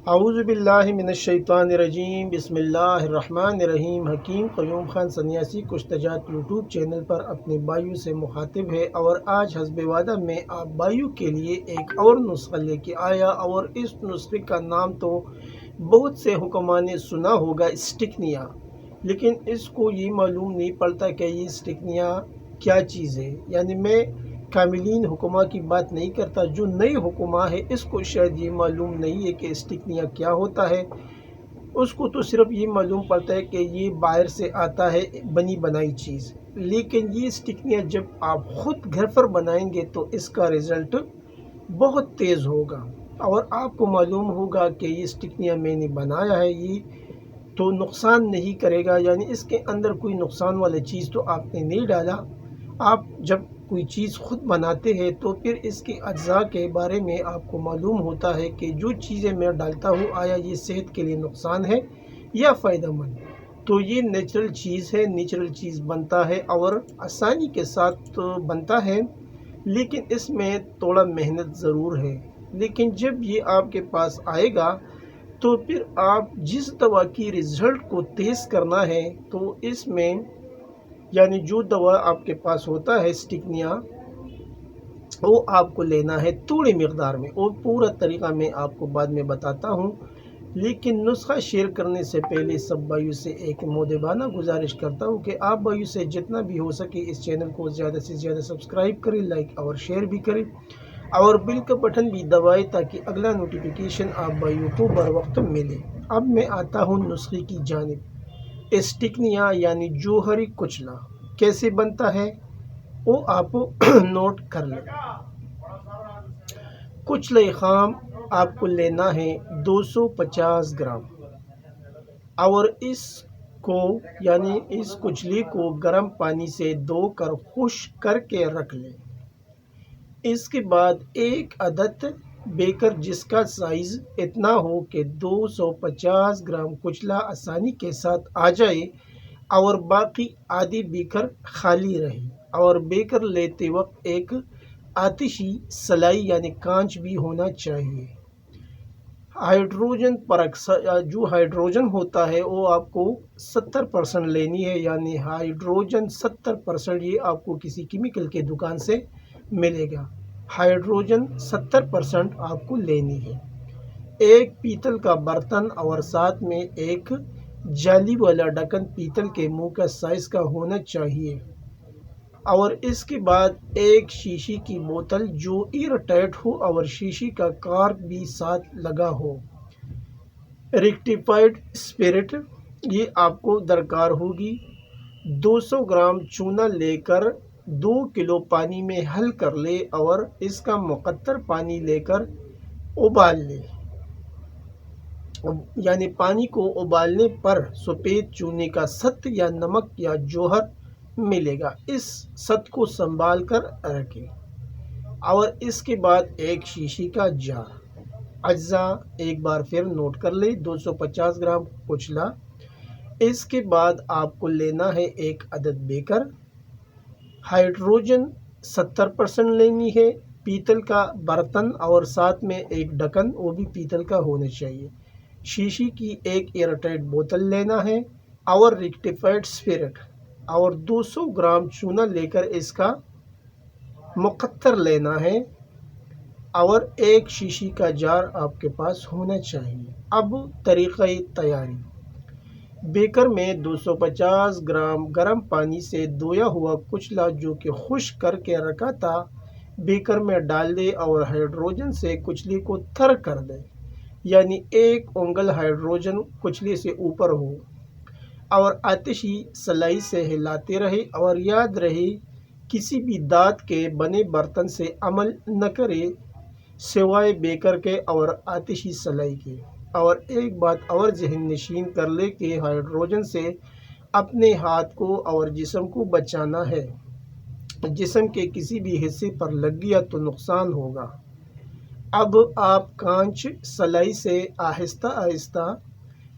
اعوذ باللہ من الشیطان الرجیم، بسم اللہ الرحمن الرحیم۔ حکیم قیوم خان سنیاسی کشتجات یوٹیوب چینل پر اپنے بھائیوں سے مخاطب ہے اور آج حسب وعدہ میں آپ بھائیوں کے لیے ایک اور نسخہ لے کے آیا، اور اس نسخے کا نام تو بہت سے حکماء نے سنا ہوگا، اسٹکنیا، لیکن اس کو یہ معلوم نہیں پڑتا کہ یہ اسٹکنیا کیا چیز ہے۔ یعنی میں کاملین حکماء کی بات نہیں کرتا، جو نئے حکماء ہے اس کو شاید یہ معلوم نہیں ہے کہ اسٹکنیا کیا ہوتا ہے۔ اس کو تو صرف یہ معلوم پڑتا ہے کہ یہ باہر سے آتا ہے، بنی بنائی چیز، لیکن یہ اسٹکنیا جب آپ خود گھر پر بنائیں گے تو اس کا رزلٹ بہت تیز ہوگا، اور آپ کو معلوم ہوگا کہ یہ اسٹکنیا میں نے بنایا ہے، یہ تو نقصان نہیں کرے گا، یعنی اس کے اندر کوئی نقصان والی چیز تو آپ نے نہیں ڈالا۔ آپ جب کوئی چیز خود بناتے ہیں تو پھر اس کے اجزاء کے بارے میں آپ کو معلوم ہوتا ہے کہ جو چیزیں میں ڈالتا ہوں آیا یہ صحت کے لیے نقصان ہے یا فائدہ مند۔ تو یہ نیچرل چیز ہے، نیچرل چیز بنتا ہے اور آسانی کے ساتھ بنتا ہے، لیکن اس میں تھوڑا محنت ضرور ہے۔ لیکن جب یہ آپ کے پاس آئے گا تو پھر آپ جس دوا کی رزلٹ کو تیز کرنا ہے تو اس میں، یعنی جو دوا آپ کے پاس ہوتا ہے اسٹکنیا، وہ آپ کو لینا ہے تھوڑی مقدار میں، اور پورا طریقہ میں آپ کو بعد میں بتاتا ہوں۔ لیکن نسخہ شیئر کرنے سے پہلے سب بھائیوں سے ایک مؤدبانہ گزارش کرتا ہوں کہ آپ بھائیوں سے جتنا بھی ہو سکے اس چینل کو زیادہ سے زیادہ سبسکرائب کریں، لائک اور شیئر بھی کریں، اور بیل کا بٹن بھی دبائیں تاکہ اگلا نوٹیفیکیشن آپ بھائیوں کو بر وقت ملے۔ اب میں آتا ہوں نسخے کی جانب۔ اسٹکنیا یعنی جوہری کچلا کیسے بنتا ہے وہ آپ نوٹ کر لیں۔ کچلہ خام آپ کو لینا ہے 250 گرام، اور اس کو یعنی اس کچلے کو گرم پانی سے دھو کر خشک کر کے رکھ لیں۔ اس کے بعد ایک عدد بیکر جس کا سائز اتنا ہو کہ 250 گرام کچلا آسانی کے ساتھ آ جائے، اور باقی آدھی بیکر خالی رہے، اور بیکر لیتے وقت ایک آتشی سلائی یعنی کانچ بھی ہونا چاہیے۔ ہائیڈروجن پراکسائڈ جو ہائیڈروجن ہوتا ہے وہ آپ کو 70% لینی ہے، یعنی ہائیڈروجن 70%، یہ آپ کو کسی کیمیکل کے دکان سے ملے گا۔ ہائیڈروجن 70% آپ کو لینی ہے۔ ایک پیتل کا برتن اور ساتھ میں ایک جالی والا ڈھکن پیتل کے منہ کا سائز کا ہونا چاہیے، اور اس کے بعد ایک شیشے کی بوتل جو ایئر ٹائٹ ہو اور شیشے کا کارک بھی ساتھ لگا ہو۔ ریکٹیفائڈ اسپرٹ یہ آپ کو درکار ہوگی۔ 200 گرام چونا لے کر 2 کلو پانی میں حل کر لے، اور اس کا مقطر پانی لے کر ابال لے، یعنی پانی کو ابالنے پر سفید چونے کا سط یا نمک یا جوہر ملے گا، اس سط کو سنبھال کر رکھیں۔ اور اس کے بعد ایک شیشے کا جار۔ اجزاء ایک بار پھر نوٹ کر لیں۔ 250 گرام کچلا، اس کے بعد آپ کو لینا ہے ایک عدد بیکر، ہائیڈروجن 70% لینی ہے، پیتل کا برتن اور ساتھ میں ایک ڈھکن، وہ بھی پیتل کا ہونا چاہیے، شیشے کی ایک ایئر ٹائٹ بوتل لینا ہے، اور ریکٹیفائڈ اسپرٹ، اور 200 گرام چونا لے کر اس کا مقطر لینا ہے، اور ایک شیشے کا جار آپ کے پاس ہونا چاہیے۔ اب طریقہ تیاری۔ بیکر میں 250 گرام گرم پانی سے دھویا ہوا کچلا جو کہ خشک کر کے رکھا تھا بیکر میں ڈال دیں، اور ہائیڈروجن سے کچلے کو تر کر دیں، یعنی ایک انگل ہائیڈروجن کچلے سے اوپر ہو، اور آتشی سلائی سے ہلاتے رہے، اور یاد رہے کسی بھی دھات کے بنے برتن سے عمل نہ کرے سوائے بیکر کے اور آتشی سلائی کے۔ اور ایک بات اور ذہن نشین کر لے کہ ہائیڈروجن سے اپنے ہاتھ کو اور جسم کو بچانا ہے، جسم کے کسی بھی حصے پر لگ گیا تو نقصان ہوگا۔ اب آپ کانچ سلائی سے آہستہ آہستہ،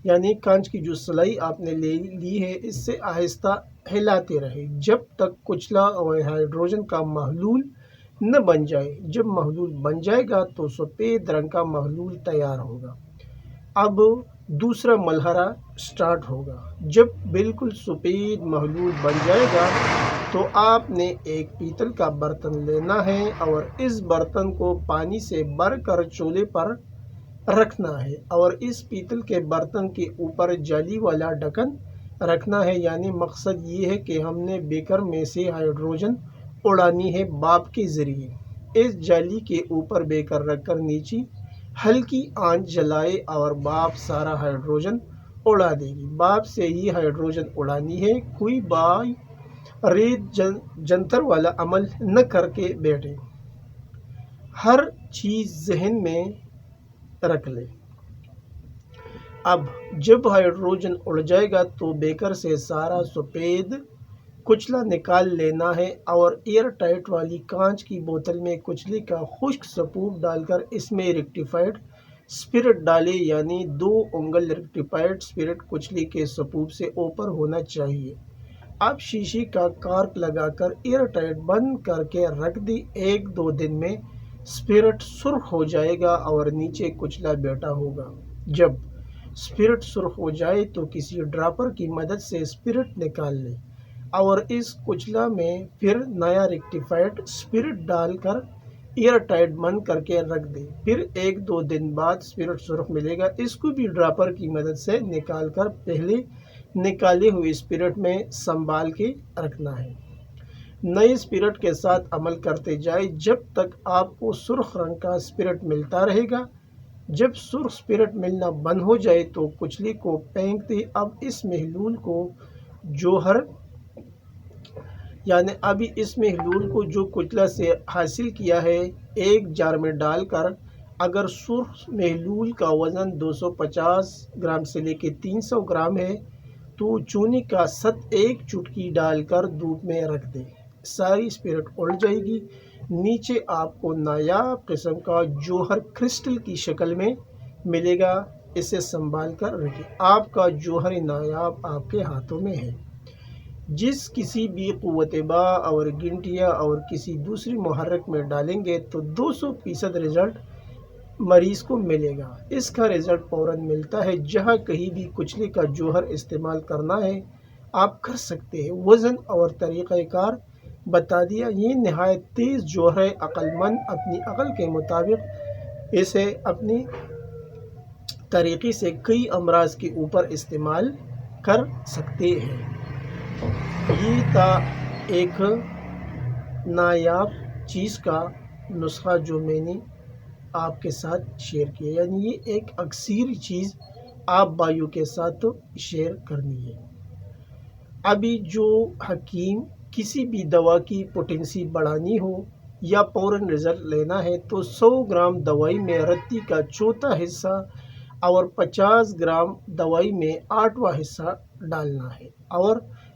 یعنی کانچ کی جو سلائی آپ نے لی ہے اس سے آہستہ ہلاتے رہے جب تک کچلا اور ہائیڈروجن کا محلول نہ بن جائے۔ جب محلول بن جائے گا تو سفید رنگ کا محلول تیار ہوگا۔ اب دوسرا مرحلہ سٹارٹ ہوگا۔ جب بالکل سفید محلول بن جائے گا تو آپ نے ایک پیتل کا برتن لینا ہے اور اس برتن کو پانی سے بھر کر چولہے پر رکھنا ہے اور اس پیتل کے برتن کے اوپر جالی والا ڈھکن رکھنا ہے، یعنی مقصد یہ ہے کہ ہم نے بیکر میں سے ہائیڈروجن اڑانی ہے بھاپ کے ذریعے۔ اس جالی کے اوپر بیکر رکھ کر نیچے ہلکی آنچ جلائے اور بھاپ سارا ہائیڈروجن اڑا دے گی۔ بھاپ سے ہی ہائیڈروجن اڑانی ہے، کوئی بائی ریت جنتر والا عمل نہ کر کے بیٹھے، ہر چیز ذہن میں رکھ لے۔ اب جب ہائیڈروجن اڑ جائے گا تو بیکر سے سارا سفید کچلا نکال لینا ہے اور ایئر ٹائٹ والی کانچ کی بوتل میں کچلے کا خشک سپوٹ ڈال کر اس میں ریکٹیفائڈ اسپرٹ ڈالیں، یعنی 2 انگل ریکٹیفائڈ اسپرٹ کچلے کے سپوٹ سے اوپر ہونا چاہیے۔ اب شیشے کا کارک لگا کر ایئر ٹائٹ بند کر کے رکھ دیں۔ 1-2 دن میں اسپرٹ سرخ ہو جائے گا اور نیچے کچلا بیٹھا ہوگا۔ جب اسپرٹ سرخ ہو جائے تو کسی ڈراپر کی مدد سے اسپرٹ نکال لیں اور اس کچلا میں پھر نیا ریکٹیفائڈ اسپرٹ ڈال کر ایئر ٹائٹ بند کر کے رکھ دیں۔ پھر 1-2 دن بعد اسپرٹ سرخ ملے گا، اس کو بھی ڈراپر کی مدد سے نکال کر پہلے نکالے ہوئے اسپرٹ میں سنبھال کے رکھنا ہے۔ نئے اسپرٹ کے ساتھ عمل کرتے جائیں جب تک آپ کو سرخ رنگ کا اسپرٹ ملتا رہے گا۔ جب سرخ اسپرٹ ملنا بند ہو جائے تو کچلے کو پھینک دیں۔ اب اس محلول کو جو کچلا سے حاصل کیا ہے ایک جار میں ڈال کر، اگر سرخ محلول کا وزن 250 گرام سے لے کے 300 گرام ہے تو چونے کا ست 1 چٹکی ڈال کر دھوپ میں رکھ دیں، ساری اسپرٹ اڑ جائے گی۔ نیچے آپ کو نایاب قسم کا جوہر کرسٹل کی شکل میں ملے گا، اسے سنبھال کر رکھیں۔ آپ کا جوہر نایاب آپ کے ہاتھوں میں ہے۔ جس کسی بھی قوت با اور گنٹیا اور کسی دوسری محرک میں ڈالیں گے تو 200% رزلٹ مریض کو ملے گا۔ اس کا رزلٹ فوراً ملتا ہے۔ جہاں کہیں بھی کچلے کا جوہر استعمال کرنا ہے آپ کر سکتے ہیں۔ وزن اور طریقہ کار بتا دیا۔ یہ نہایت تیز جوہر ہے، عقل مند اپنی عقل کے مطابق اسے اپنی طریقے سے کئی امراض کے اوپر استعمال کر سکتے ہیں۔ یہ تھا ایک نایاب چیز کا نسخہ جو میں نے آپ کے ساتھ شیئر کیا، یعنی یہ ایک اکثیر چیز آپ بھائیوں کے ساتھ شیئر کرنی ہے۔ ابھی جو حکیم کسی بھی دوا کی پوٹینسی بڑھانی ہو یا فوراً رزلٹ لینا ہے تو 100 گرام دوائی میں رتی کا چوتھا حصہ اور 50 گرام دوائی میں 8واں حصہ ڈالنا ہے اور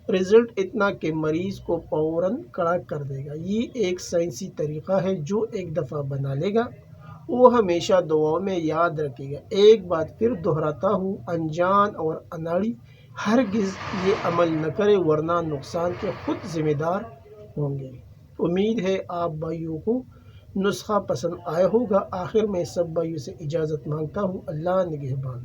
رزلٹ اتنا کہ مریض کو فوراً کڑا کر دے گا۔ یہ ایک سائنسی طریقہ ہے، جو ایک دفعہ بنا لے گا وہ ہمیشہ دعاؤں میں یاد رکھے گا۔ ایک بات پھر دہراتا ہوں، انجان اور اناڑی ہرگز یہ عمل نہ کرے ورنہ نقصان کے خود ذمہ دار ہوں گے۔ امید ہے آپ بھائیوں کو نسخہ پسند آیا ہوگا۔ آخر میں سب بھائیوں سے اجازت مانگتا ہوں، اللہ نگہبان۔